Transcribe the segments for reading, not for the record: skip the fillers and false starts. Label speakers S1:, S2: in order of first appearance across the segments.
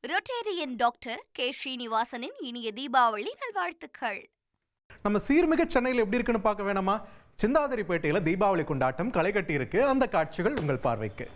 S1: Rotarian doctor K ஸ்ரீனிவாசனின் இனிய தீபாவளி நல்வாழ்த்துக்கள்.
S2: நம்ம சீர்மிக சென்னையில் எப்படி இருக்குன்னு பார்க்க வேணாமா? சிந்தாதிரிப்பேட்டையில் தீபாவளி கொண்டாட்டம் களை கட்டி இருக்கு. அந்த காட்சிகள் உங்கள் பார்வைக்கு.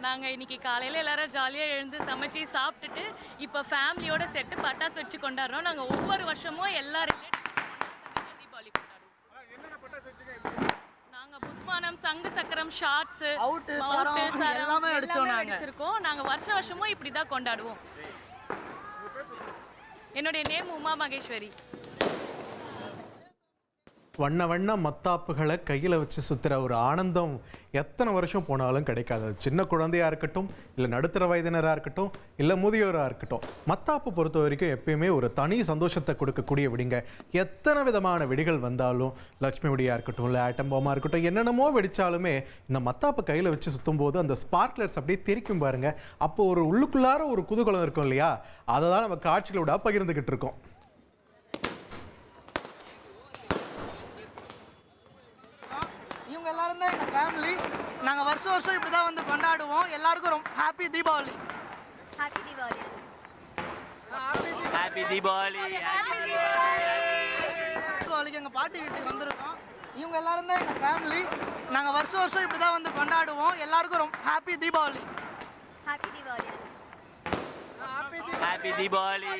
S3: நாங்கள் இன்னைக்கு காலையில் எல்லாரும் ஜாலியாக எழுந்து சமைச்சு சாப்பிட்டுட்டு இப்போ ஃபேமிலியோட செட்டு பட்டாசு வச்சு கொண்டாடுறோம். நாங்கள் ஒவ்வொரு வருஷமும் எல்லா தீபாவளி கொண்டாடுறோம். நாங்கள் புஷ்பானம், சங்கு சக்கரம், ஷார்ட்ஸு எல்லாமே அடிச்சிருக்கோம். நாங்கள் வருஷமும் இப்படி தான் கொண்டாடுவோம். என்னுடைய நேம் உமா மகேஸ்வரி.
S2: வண்ண வண்ண மத்தாப்புகளை கையில் வச்சு சுற்றுற ஒரு ஆனந்தம் எத்தனை வருஷம் போனாலும் கிடைக்காது. சின்ன குழந்தையாக இருக்கட்டும், இல்லை நடுத்தர வயதினராக இருக்கட்டும், இல்லை முதியோராக இருக்கட்டும், மத்தாப்பு பொறுத்த வரைக்கும் எப்பயுமே ஒரு தனி சந்தோஷத்தை கொடுக்கக்கூடிய வெடிங்க. எத்தனை விதமான வெடிகள் வந்தாலும், லக்ஷ்மி வெடியாக இருக்கட்டும், இல்லை ஆட்டம் பாமாக இருக்கட்டும், என்னென்னமோ வெடித்தாலுமே இந்த மத்தாப்பு கையில் வச்சு சுற்றும் போது அந்த ஸ்பார்க்லர்ஸ் அப்படியே தெரிக்கும் பாருங்க. அப்போ ஒரு உள்ளுக்குள்ளார ஒரு குதூகலம் இருக்கும் இல்லையா? அதை தான் நம்ம காட்சிகளோட பகிர்ந்துக்கிட்டு இருக்கோம்.
S4: எல்லாரும் தான் எங்கள் ஃபேமிலி. நாங்கள் வருஷம் இப்படி தான் வந்து கொண்டாடுவோம். எல்லாருக்கும் ரொம்ப happy Deepavali.
S1: Happy Deepavali.
S5: Happy Deepavali.
S4: தீபாவளிக்கு எங்கள் பாட்டி வீட்டுக்கு வந்திருக்கோம். இவங்க எல்லாரும் தான் எங்கள் ஃபேமிலி. நாங்கள் வருஷம் இப்படி தான் வந்து கொண்டாடுவோம். எல்லாருக்கும் ரொம்ப happy Deepavali.
S1: Happy Deepavali.
S5: Happy Deepavali.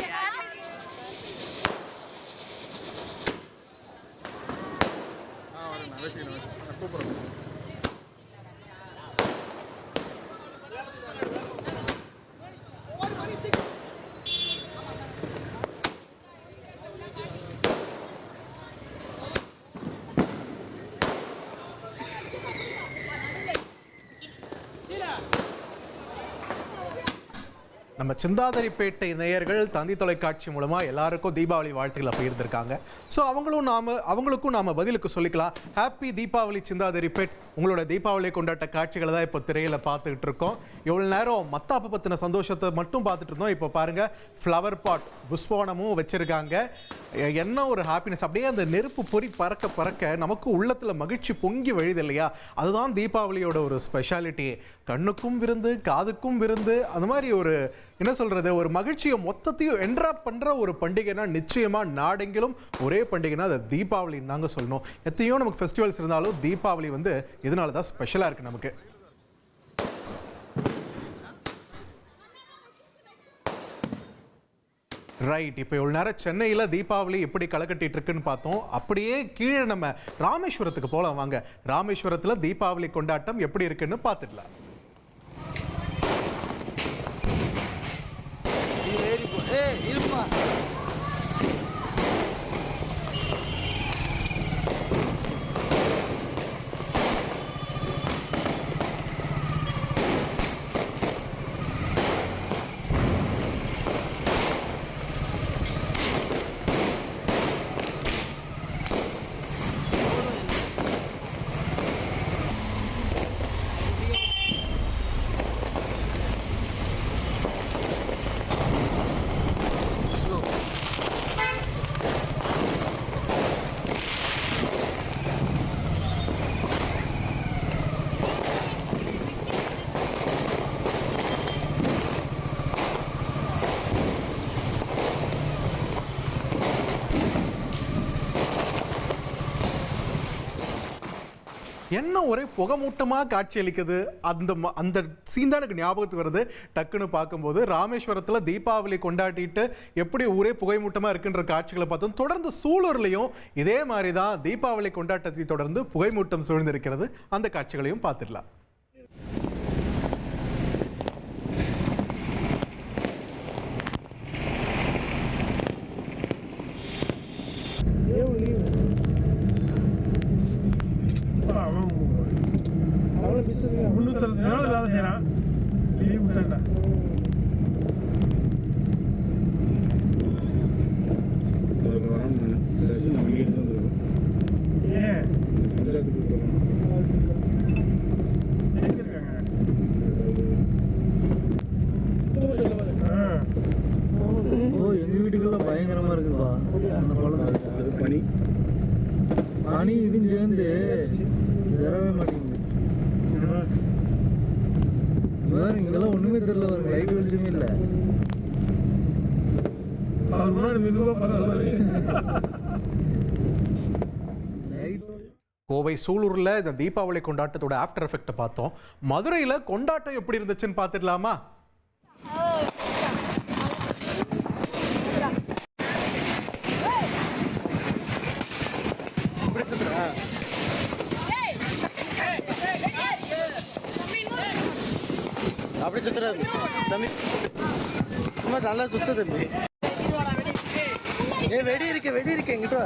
S2: நம்ம சிந்தாதிரிப்பேட்டை நேயர்கள் தந்தி தொலைக்காட்சி மூலமாக எல்லாருக்கும் தீபாவளி வாழ்த்துக்களை பகிர்ந்திருக்காங்க. ஸோ அவங்களுக்கும் நாம் பதிலுக்கு சொல்லிக்கலாம். ஹாப்பி தீபாவளி சிந்தாதிரிப்பேட். உங்களோட தீபாவளி கொண்டாட்ட காட்சிகளை தான் இப்போ திரையில் பார்த்துக்கிட்டு இருக்கோம். எவ்வளோ நேரம் மத்தாப்பு பற்றின சந்தோஷத்தை மட்டும் பார்த்துட்டு இருந்தோம். இப்போ பாருங்கள், ஃப்ளவர் பாட் புஷ்பவனமும் வச்சுருக்காங்க. என்ன ஒரு ஹாப்பினஸ்! அப்படியே அந்த நெருப்பு பொறி பறக்க பறக்க நமக்கு உள்ளத்தில் மகிழ்ச்சி பொங்கி வழிது இல்லையா? அதுதான் தீபாவளியோட ஒரு ஸ்பெஷாலிட்டி. கண்ணுக்கும் விருந்து, காதுக்கும் விருந்து, அந்த மாதிரி ஒரு என்ன சொல்கிறது, ஒரு மகிழ்ச்சியை மொத்தத்தையும் என்ட்ராப் பண்ணுற ஒரு பண்டிகைனா நிச்சயமாக நாடெங்கிலும் ஒரே பண்டிகைனா அது தீபாவளின்னு தாங்க சொல்லணும். எத்தனையோ நமக்கு ஃபெஸ்டிவல்ஸ் இருந்தாலும் தீபாவளி வந்து இதனால தான் ஸ்பெஷலாக இருக்குது நமக்கு. ரைட். இப்போ இவ்வளோ நேரம் சென்னையில் தீபாவளி எப்படி களைக்கட்டிட்டு இருக்குன்னு பார்த்தோம். அப்படியே கீழே நம்ம ராமேஸ்வரத்துக்கு போகலாம் வாங்க. ராமேஸ்வரத்தில் தீபாவளி கொண்டாட்டம் எப்படி இருக்குன்னு பார்த்துடலாம். என்ன ஒரே புகமூட்டமாக காட்சியளிக்குது. அந்த சீன் தான் எனக்கு ஞாபகத்துக்கு வருது. டக்குன்னு பார்க்கும்போது ராமேஸ்வரத்தில் தீபாவளி கொண்டாடிட்டு எப்படி ஒரே புகைமூட்டமாக இருக்குன்ற காட்சிகளை பார்த்தோம். தொடர்ந்து சூலூர்லையும் இதே மாதிரி தான் தீபாவளி கொண்டாட்டத்தை தொடர்ந்து புகைமூட்டம் சூழ்ந்திருக்கிறது. அந்த காட்சிகளையும் பார்த்துடலாம்.
S5: வேலை செய்யறான் லீவ் விட்டா
S6: எங்க வீட்டுக்குள்ள பயங்கரமா இருக்குதுப்பா. அந்த குளத்துல அது பனி இதுன்னு சேர்ந்து தரவே மாட்டேங்குது. இங்கெல்லாம் ஒண்ணுமே தெரியல. ஒரு லைட் வெளிச்சமே இல்ல.
S2: கோவை சூலூர்ல இந்த தீபாவளி கொண்டாட்டத்தோட ஆஃப்டர் எஃபெக்ட் பார்த்தோம். மதுரையில கொண்டாட்டம் எப்படி இருந்துச்சுன்னு பார்த்துடலாமா?
S6: அப்படி சுத்துறாரு தம்பி, சும்மா நல்லா சுத்த தம்பி. வெடி இருக்கு எங்கிட்ட.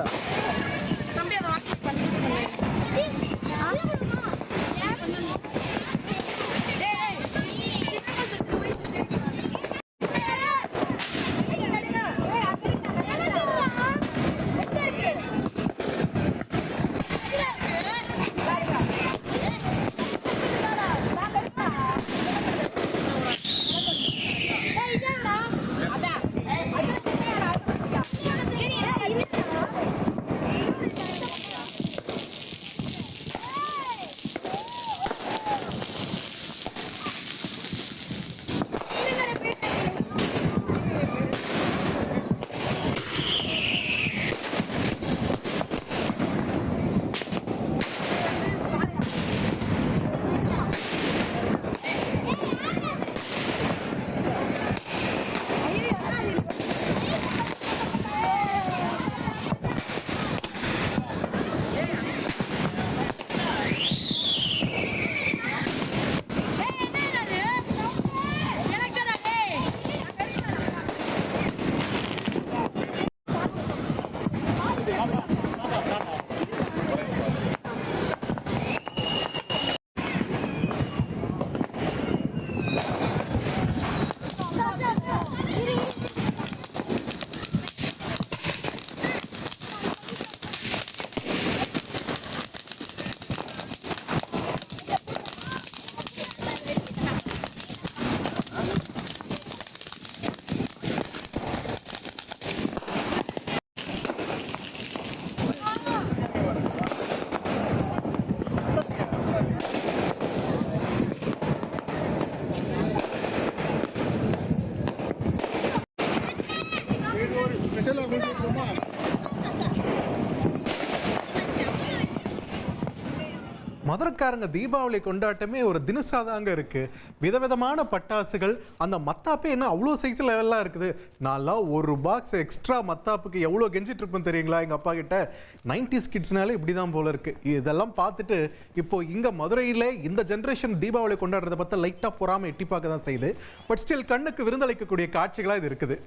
S2: மதுரைக்காரங்க தீபாவளி கொண்டாட்டமே ஒரு தினசாதாங்க இருக்கு. விதவிதமான பட்டாசுகள், அந்த மத்தாப்பே என்ன அவ்வளோ சைஸ் லெவல்லாம் இருக்குது. நான்லாம் ஒரு பாக்ஸ் எக்ஸ்ட்ரா மத்தாப்புக்கு எவ்வளோ கெஞ்சிட்டு இருப்பேன் தெரியுங்களா எங்கள் அப்பா கிட்ட. 90s கிட்ஸ்னாலே இப்படி தான் போல இருக்கு. இதெல்லாம் பார்த்துட்டு இப்போ இங்கே மதுரையில் இந்த ஜென்ரேஷன் தீபாவளி கொண்டாடுறதை பார்த்தா லைட்டாக பொறாமல் எட்டி பார்க்க தான் செய்யுது. பட் ஸ்டில் கண்ணுக்கு விருந்தளிக்கக்கூடிய காட்சிகளாக இது இருக்குது.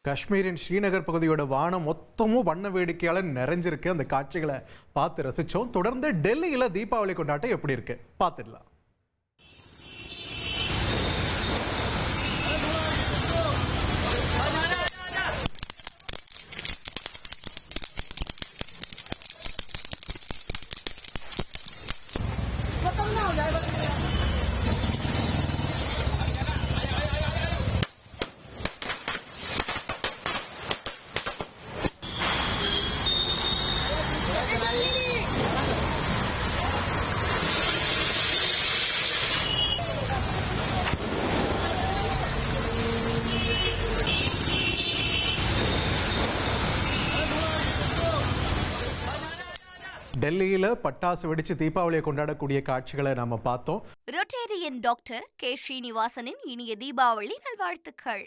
S2: காஷ்மீரின் ஸ்ரீநகர் பகுதியோட வானம் மொத்தமும் வண்ண வேடிக்கையால நிறைஞ்சிருக்கு. அந்த காட்சிகளை பார்த்து ரசிச்சோம். தொடர்ந்து டெல்லியில தீபாவளி கொண்டாட்டம் எப்படி இருக்கு பார்த்துடலாம். டெல்லியில பட்டாசு வெடிச்சு தீபாவளியை கொண்டாடக்கூடிய காட்சிகளை நாம பார்த்தோம்.
S1: Rotarian doctor K. ஸ்ரீனிவாசனின் இனிய தீபாவளி நல்வாழ்த்துக்கள்.